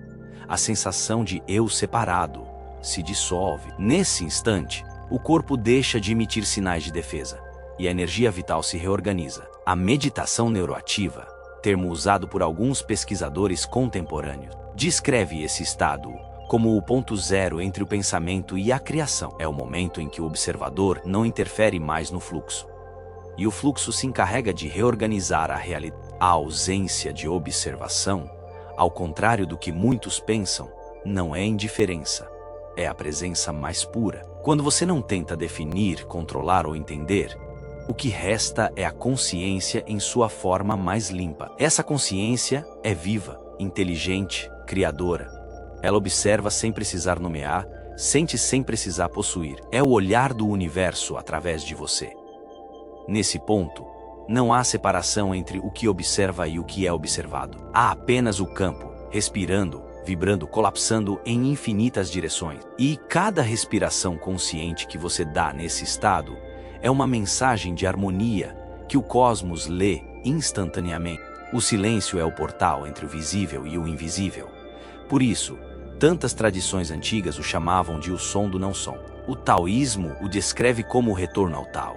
A sensação de eu separado se dissolve. Nesse instante, o corpo deixa de emitir sinais de defesa e a energia vital se reorganiza. A meditação neuroativa, termo usado por alguns pesquisadores contemporâneos, descreve esse estado como o ponto zero entre o pensamento e a criação. É o momento em que o observador não interfere mais no fluxo, e o fluxo se encarrega de reorganizar a realidade. A ausência de observação, ao contrário do que muitos pensam, não é indiferença, é a presença mais pura. Quando você não tenta definir, controlar ou entender, o que resta é a consciência em sua forma mais limpa. Essa consciência é viva, inteligente, criadora. Ela observa sem precisar nomear, sente sem precisar possuir. É o olhar do universo através de você. Nesse ponto, não há separação entre o que observa e o que é observado. Há apenas o campo, respirando, vibrando, colapsando em infinitas direções. E cada respiração consciente que você dá nesse estado é uma mensagem de harmonia que o cosmos lê instantaneamente. O silêncio é o portal entre o visível e o invisível. Por isso, tantas tradições antigas o chamavam de o som do não-som. O taoísmo o descreve como o retorno ao Tao.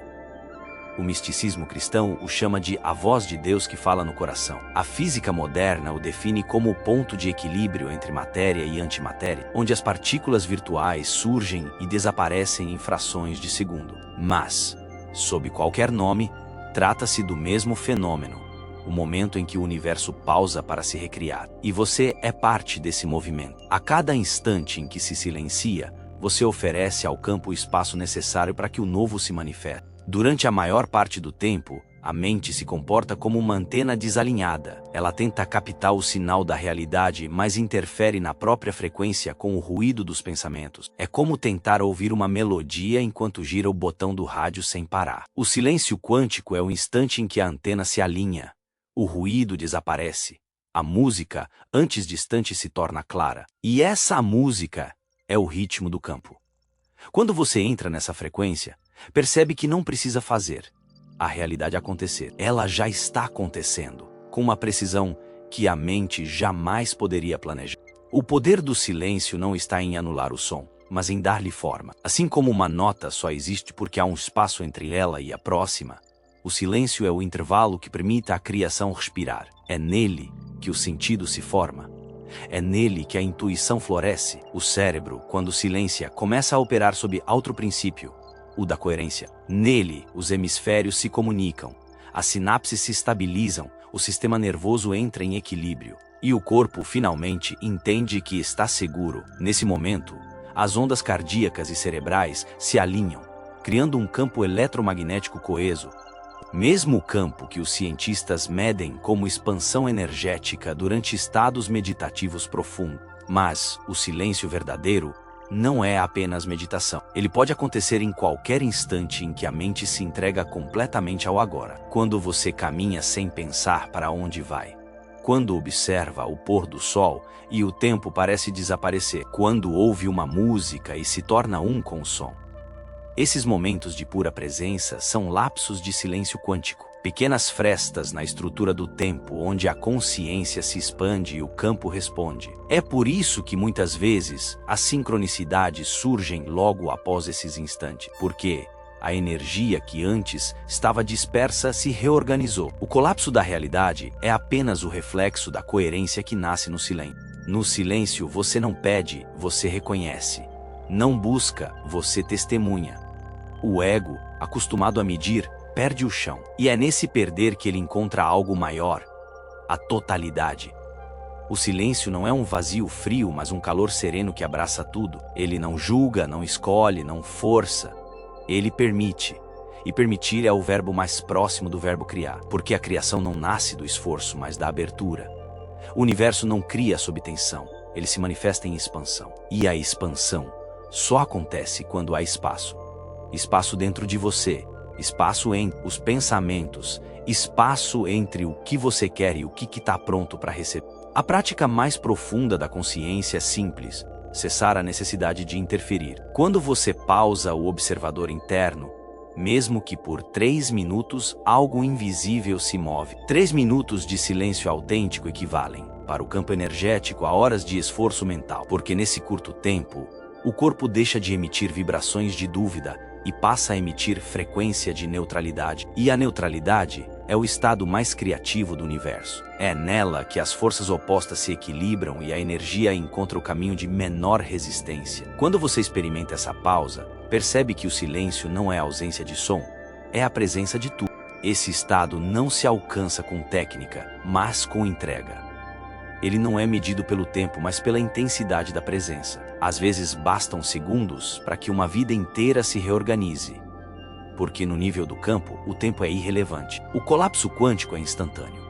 O misticismo cristão o chama de a voz de Deus que fala no coração. A física moderna o define como o ponto de equilíbrio entre matéria e antimatéria, onde as partículas virtuais surgem e desaparecem em frações de segundo. Mas, sob qualquer nome, trata-se do mesmo fenômeno, o momento em que o universo pausa para se recriar. E você é parte desse movimento. A cada instante em que se silencia, você oferece ao campo o espaço necessário para que o novo se manifeste. Durante a maior parte do tempo, a mente se comporta como uma antena desalinhada. Ela tenta captar o sinal da realidade, mas interfere na própria frequência com o ruído dos pensamentos. É como tentar ouvir uma melodia enquanto gira o botão do rádio sem parar. O silêncio quântico é o instante em que a antena se alinha. O ruído desaparece. A música, antes distante, se torna clara. E essa música é o ritmo do campo. Quando você entra nessa frequência, percebe que não precisa fazer a realidade acontecer. Ela já está acontecendo, com uma precisão que a mente jamais poderia planejar. O poder do silêncio não está em anular o som, mas em dar-lhe forma. Assim como uma nota só existe porque há um espaço entre ela e a próxima, o silêncio é o intervalo que permite à criação respirar. É nele que o sentido se forma. É nele que a intuição floresce. O cérebro, quando silencia, começa a operar sob outro princípio, o da coerência. Nele, os hemisférios se comunicam, as sinapses se estabilizam, o sistema nervoso entra em equilíbrio e o corpo finalmente entende que está seguro. Nesse momento, as ondas cardíacas e cerebrais se alinham, criando um campo eletromagnético coeso, mesmo campo que os cientistas medem como expansão energética durante estados meditativos profundos. Mas o silêncio verdadeiro não é apenas meditação. Ele pode acontecer em qualquer instante em que a mente se entrega completamente ao agora. Quando você caminha sem pensar para onde vai. Quando observa o pôr do sol e o tempo parece desaparecer. Quando ouve uma música e se torna um com o som. Esses momentos de pura presença são lapsos de silêncio quântico. Pequenas frestas na estrutura do tempo onde a consciência se expande e o campo responde. É por isso que muitas vezes as sincronicidades surgem logo após esses instantes, porque a energia que antes estava dispersa se reorganizou. O colapso da realidade é apenas o reflexo da coerência que nasce no silêncio. No silêncio você não pede, você reconhece. Não busca, você testemunha. O ego, acostumado a medir, perde o chão. E é nesse perder que ele encontra algo maior, a totalidade. O silêncio não é um vazio frio, mas um calor sereno que abraça tudo. Ele não julga, não escolhe, não força. Ele permite. E permitir é o verbo mais próximo do verbo criar, porque a criação não nasce do esforço, mas da abertura. O universo não cria sob tensão, ele se manifesta em expansão. E a expansão só acontece quando há espaço. Espaço dentro de você, espaço entre os pensamentos, espaço entre o que você quer e o que está pronto para receber. A prática mais profunda da consciência é simples, cessar a necessidade de interferir. Quando você pausa o observador interno, mesmo que por 3 minutos, algo invisível se move. 3 minutos de silêncio autêntico equivalem, para o campo energético, a horas de esforço mental, porque nesse curto tempo, o corpo deixa de emitir vibrações de dúvida e passa a emitir frequência de neutralidade. E a neutralidade é o estado mais criativo do universo. É nela que as forças opostas se equilibram e a energia encontra o caminho de menor resistência. Quando você experimenta essa pausa, percebe que o silêncio não é a ausência de som, é a presença de tudo. Esse estado não se alcança com técnica, mas com entrega. Ele não é medido pelo tempo, mas pela intensidade da presença. Às vezes bastam segundos para que uma vida inteira se reorganize. Porque no nível do campo, o tempo é irrelevante. O colapso quântico é instantâneo.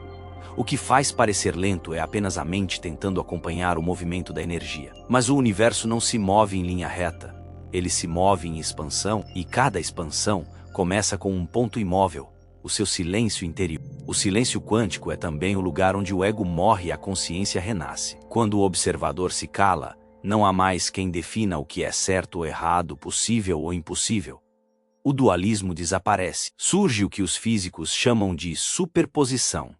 O que faz parecer lento é apenas a mente tentando acompanhar o movimento da energia. Mas o universo não se move em linha reta. Ele se move em expansão, e cada expansão começa com um ponto imóvel, o seu silêncio interior. O silêncio quântico é também o lugar onde o ego morre e a consciência renasce. Quando o observador se cala, não há mais quem defina o que é certo ou errado, possível ou impossível. O dualismo desaparece. Surge o que os físicos chamam de superposição.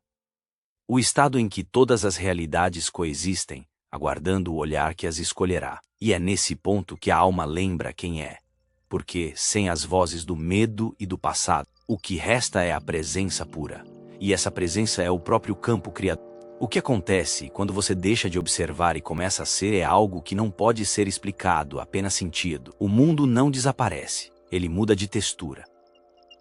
O estado em que todas as realidades coexistem, aguardando o olhar que as escolherá. E é nesse ponto que a alma lembra quem é. Porque, sem as vozes do medo e do passado, o que resta é a presença pura. E essa presença é o próprio campo criador. O que acontece quando você deixa de observar e começa a ser é algo que não pode ser explicado, apenas sentido. O mundo não desaparece, ele muda de textura.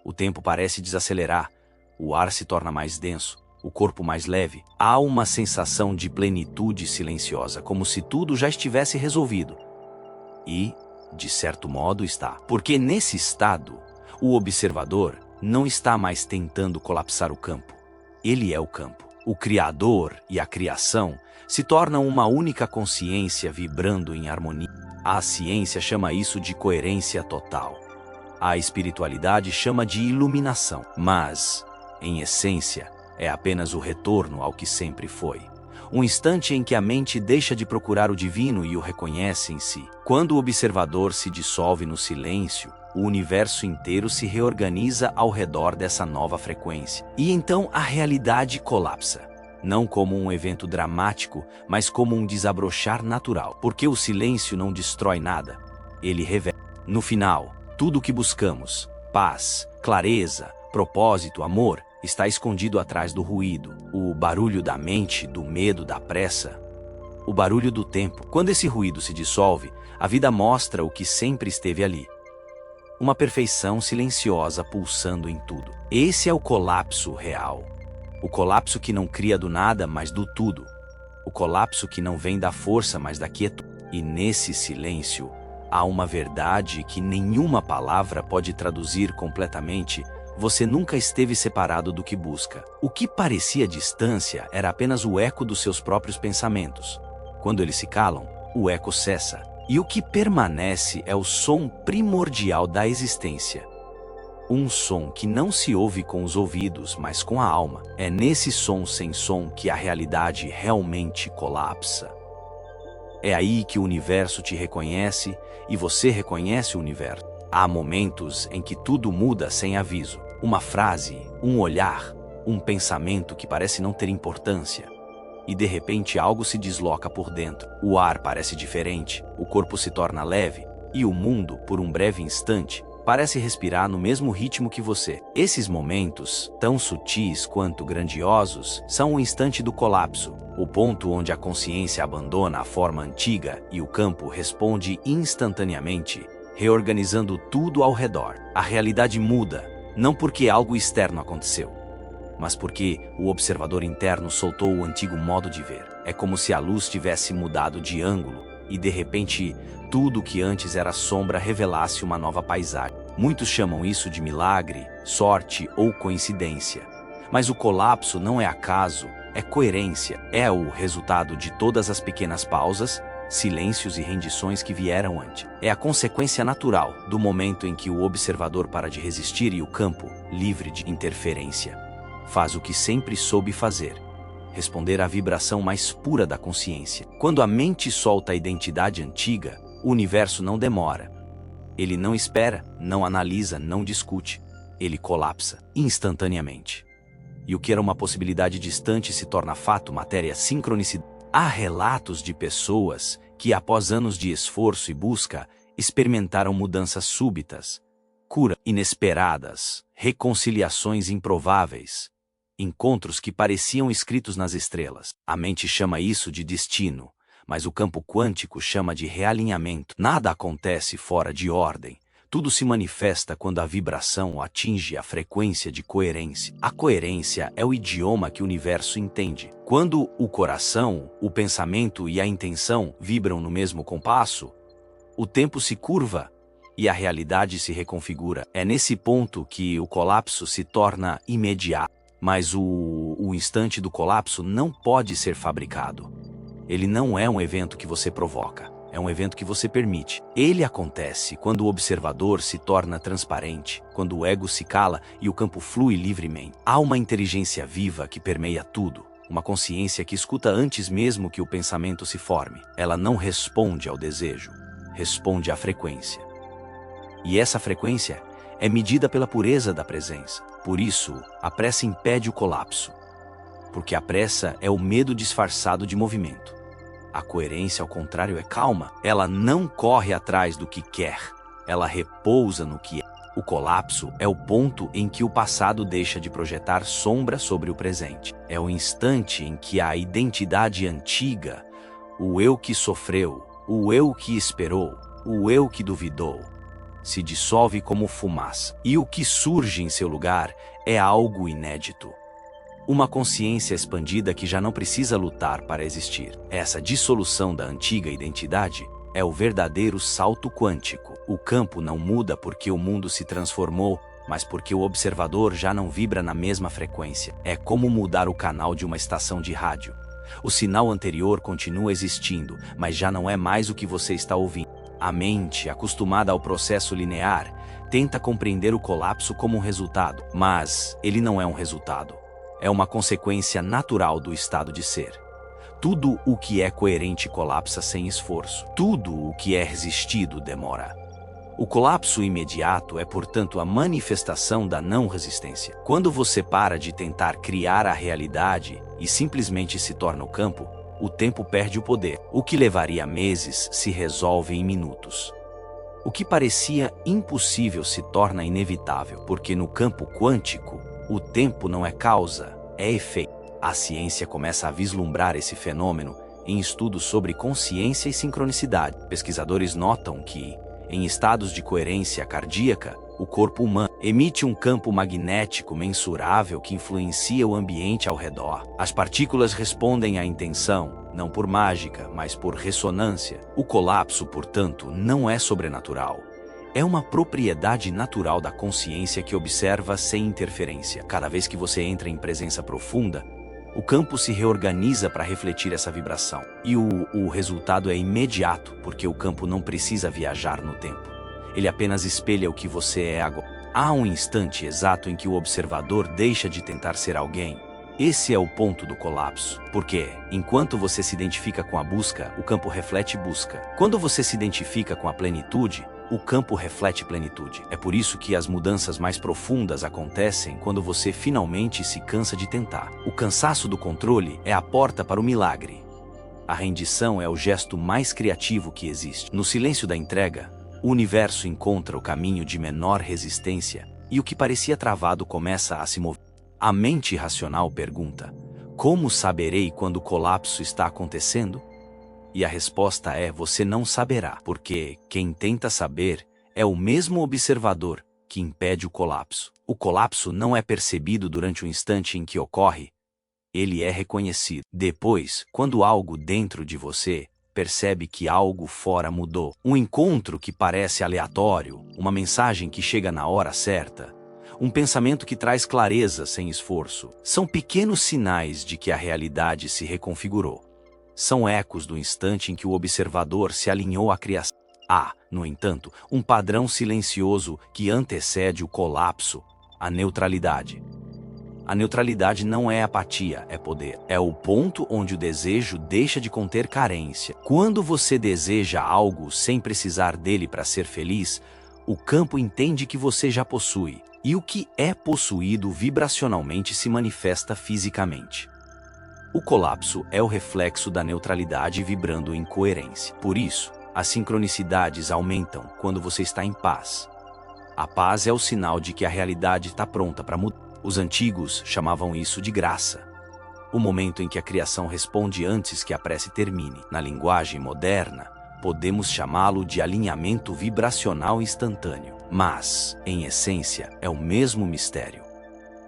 O tempo parece desacelerar, o ar se torna mais denso, o corpo mais leve. Há uma sensação de plenitude silenciosa, como se tudo já estivesse resolvido. E, de certo modo, está. Porque nesse estado, o observador não está mais tentando colapsar o campo. Ele é o campo. O Criador e a criação se tornam uma única consciência vibrando em harmonia. A ciência chama isso de coerência total. A espiritualidade chama de iluminação. Mas, em essência, é apenas o retorno ao que sempre foi. Um instante em que a mente deixa de procurar o divino e o reconhece em si. Quando o observador se dissolve no silêncio, o universo inteiro se reorganiza ao redor dessa nova frequência. E então a realidade colapsa. Não como um evento dramático, mas como um desabrochar natural. Porque o silêncio não destrói nada. Ele revela. No final, tudo o que buscamos, paz, clareza, propósito, amor, está escondido atrás do ruído, o barulho da mente, do medo, da pressa, o barulho do tempo. Quando esse ruído se dissolve, a vida mostra o que sempre esteve ali. Uma perfeição silenciosa pulsando em tudo. Esse é o colapso real. O colapso que não cria do nada, mas do tudo. O colapso que não vem da força, mas da quietude. E nesse silêncio, há uma verdade que nenhuma palavra pode traduzir completamente. Você nunca esteve separado do que busca. O que parecia distância era apenas o eco dos seus próprios pensamentos. Quando eles se calam, o eco cessa. E o que permanece é o som primordial da existência. Um som que não se ouve com os ouvidos, mas com a alma. É nesse som sem som que a realidade realmente colapsa. É aí que o universo te reconhece e você reconhece o universo. Há momentos em que tudo muda sem aviso. Uma frase, um olhar, um pensamento que parece não ter importância. E de repente algo se desloca por dentro. O ar parece diferente, o corpo se torna leve, e o mundo, por um breve instante, parece respirar no mesmo ritmo que você. Esses momentos, tão sutis quanto grandiosos, são o instante do colapso, o ponto onde a consciência abandona a forma antiga e o campo responde instantaneamente, reorganizando tudo ao redor. A realidade muda. Não porque algo externo aconteceu, mas porque o observador interno soltou o antigo modo de ver. É como se a luz tivesse mudado de ângulo e, de repente, tudo que antes era sombra revelasse uma nova paisagem. Muitos chamam isso de milagre, sorte ou coincidência. Mas o colapso não é acaso, é coerência. É o resultado de todas as pequenas pausas, silêncios e rendições que vieram antes. É a consequência natural do momento em que o observador para de resistir e o campo, livre de interferência, faz o que sempre soube fazer: responder à vibração mais pura da consciência. Quando a mente solta a identidade antiga, o universo não demora. Ele não espera, não analisa, não discute. Ele colapsa instantaneamente. E o que era uma possibilidade distante se torna fato, matéria, sincronicidade. Há relatos de pessoas que, após anos de esforço e busca, experimentaram mudanças súbitas, curas inesperadas, reconciliações improváveis, encontros que pareciam escritos nas estrelas. A mente chama isso de destino, mas o campo quântico chama de realinhamento. Nada acontece fora de ordem. Tudo se manifesta quando a vibração atinge a frequência de coerência. A coerência é o idioma que o universo entende. Quando o coração, o pensamento e a intenção vibram no mesmo compasso, o tempo se curva e a realidade se reconfigura. É nesse ponto que o colapso se torna imediato. Mas o instante do colapso não pode ser fabricado. Ele não é um evento que você provoca, é um evento que você permite. Ele acontece quando o observador se torna transparente, quando o ego se cala e o campo flui livremente. Há uma inteligência viva que permeia tudo, uma consciência que escuta antes mesmo que o pensamento se forme. Ela não responde ao desejo, responde à frequência. E essa frequência é medida pela pureza da presença. Por isso, a pressa impede o colapso, porque a pressa é o medo disfarçado de movimento. A coerência, ao contrário, é calma. Ela não corre atrás do que quer, ela repousa no que é. O colapso é o ponto em que o passado deixa de projetar sombra sobre o presente. É o instante em que a identidade antiga, o eu que sofreu, o eu que esperou, o eu que duvidou, se dissolve como fumaça. E o que surge em seu lugar é algo inédito. Uma consciência expandida que já não precisa lutar para existir. Essa dissolução da antiga identidade é o verdadeiro salto quântico. O campo não muda porque o mundo se transformou, mas porque o observador já não vibra na mesma frequência. É como mudar o canal de uma estação de rádio. O sinal anterior continua existindo, mas já não é mais o que você está ouvindo. A mente, acostumada ao processo linear, tenta compreender o colapso como um resultado, mas ele não é um resultado. É uma consequência natural do estado de ser. Tudo o que é coerente colapsa sem esforço. Tudo o que é resistido demora. O colapso imediato é, portanto, a manifestação da não resistência. Quando você para de tentar criar a realidade e simplesmente se torna o campo, o tempo perde o poder. O que levaria meses se resolve em minutos. O que parecia impossível se torna inevitável, porque no campo quântico, o tempo não é causa, é efeito. A ciência começa a vislumbrar esse fenômeno em estudos sobre consciência e sincronicidade. Pesquisadores notam que, em estados de coerência cardíaca, o corpo humano emite um campo magnético mensurável que influencia o ambiente ao redor. As partículas respondem à intenção, não por mágica, mas por ressonância. O colapso, portanto, não é sobrenatural. É uma propriedade natural da consciência que observa sem interferência. Cada vez que você entra em presença profunda, o campo se reorganiza para refletir essa vibração. E o resultado é imediato, porque o campo não precisa viajar no tempo. Ele apenas espelha o que você é agora. Há um instante exato em que o observador deixa de tentar ser alguém. Esse é o ponto do colapso. Porque, enquanto você se identifica com a busca, o campo reflete busca. Quando você se identifica com a plenitude, o campo reflete plenitude. É por isso que as mudanças mais profundas acontecem quando você finalmente se cansa de tentar. O cansaço do controle é a porta para o milagre. A rendição é o gesto mais criativo que existe. No silêncio da entrega, o universo encontra o caminho de menor resistência e o que parecia travado começa a se mover. A mente racional pergunta: como saberei quando o colapso está acontecendo? E a resposta é: você não saberá, porque quem tenta saber é o mesmo observador que impede o colapso. O colapso não é percebido durante o instante em que ocorre, ele é reconhecido. Depois, quando algo dentro de você percebe que algo fora mudou, um encontro que parece aleatório, uma mensagem que chega na hora certa, um pensamento que traz clareza sem esforço, são pequenos sinais de que a realidade se reconfigurou. São ecos do instante em que o observador se alinhou à criação. Há, no entanto, um padrão silencioso que antecede o colapso: a neutralidade. A neutralidade não é apatia, é poder. É o ponto onde o desejo deixa de conter carência. Quando você deseja algo sem precisar dele para ser feliz, o campo entende que você já possui. E o que é possuído vibracionalmente se manifesta fisicamente. O colapso é o reflexo da neutralidade vibrando em coerência. Por isso, as sincronicidades aumentam quando você está em paz. A paz é o sinal de que a realidade está pronta para mudar. Os antigos chamavam isso de graça. O momento em que a criação responde antes que a prece termine. Na linguagem moderna, podemos chamá-lo de alinhamento vibracional instantâneo. Mas, em essência, é o mesmo mistério.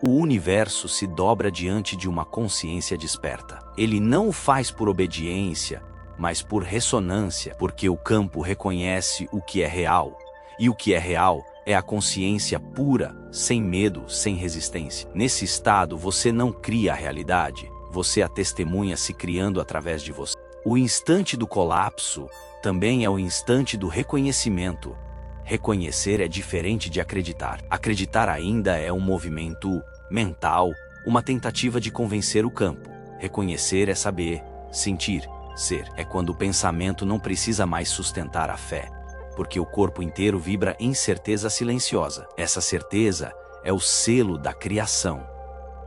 O universo se dobra diante de uma consciência desperta. Ele não o faz por obediência, mas por ressonância, porque o campo reconhece o que é real, e o que é real é a consciência pura, sem medo, sem resistência. Nesse estado, você não cria a realidade, você a testemunha se criando através de você. O instante do colapso também é o instante do reconhecimento. Reconhecer é diferente de acreditar. Acreditar ainda é um movimento mental, uma tentativa de convencer o campo. Reconhecer é saber, sentir, ser. É quando o pensamento não precisa mais sustentar a fé, porque o corpo inteiro vibra em certeza silenciosa. Essa certeza é o selo da criação.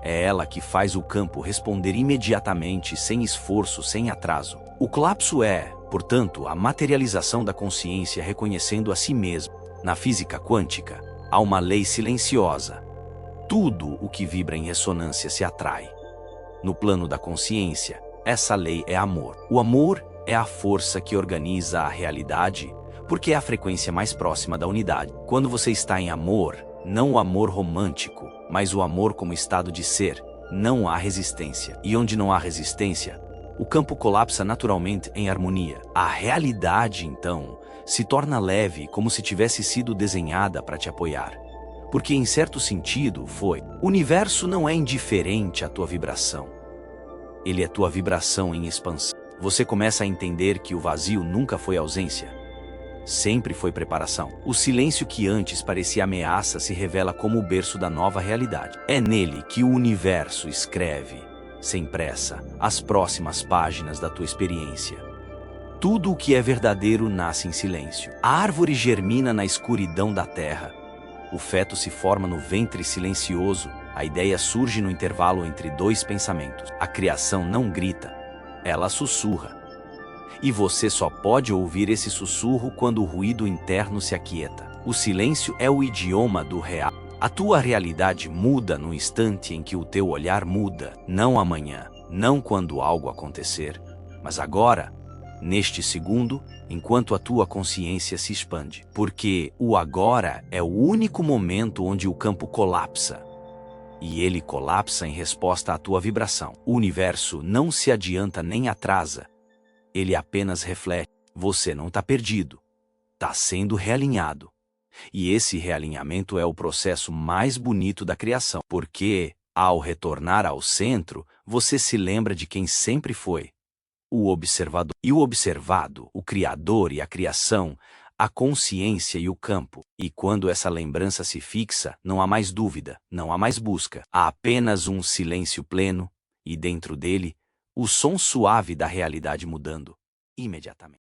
É ela que faz o campo responder imediatamente, sem esforço, sem atraso. O colapso é, portanto, a materialização da consciência reconhecendo a si mesmo. Na física quântica, há uma lei silenciosa. Tudo o que vibra em ressonância se atrai. No plano da consciência, essa lei é amor. O amor é a força que organiza a realidade, porque é a frequência mais próxima da unidade. Quando você está em amor, não o amor romântico, mas o amor como estado de ser, não há resistência. E onde não há resistência, o campo colapsa naturalmente em harmonia. A realidade, então, se torna leve, como se tivesse sido desenhada para te apoiar. Porque, em certo sentido, foi. O universo não é indiferente à tua vibração. Ele é tua vibração em expansão. Você começa a entender que o vazio nunca foi ausência. Sempre foi preparação. O silêncio que antes parecia ameaça se revela como o berço da nova realidade. É nele que o universo escreve, sem pressa, as próximas páginas da tua experiência. Tudo o que é verdadeiro nasce em silêncio. A árvore germina na escuridão da terra. O feto se forma no ventre silencioso. A ideia surge no intervalo entre dois pensamentos. A criação não grita, ela sussurra. E você só pode ouvir esse sussurro quando o ruído interno se aquieta. O silêncio é o idioma do real. A tua realidade muda no instante em que o teu olhar muda. Não amanhã, não quando algo acontecer, mas agora, neste segundo, enquanto a tua consciência se expande. Porque o agora é o único momento onde o campo colapsa. E ele colapsa em resposta à tua vibração. O universo não se adianta nem atrasa. Ele apenas reflete. Você não está perdido. Está sendo realinhado. E esse realinhamento é o processo mais bonito da criação. Porque, ao retornar ao centro, você se lembra de quem sempre foi. O observador. E o observado, o criador e a criação, a consciência e o campo. E quando essa lembrança se fixa, não há mais dúvida, não há mais busca. Há apenas um silêncio pleno, e dentro dele, o som suave da realidade mudando imediatamente.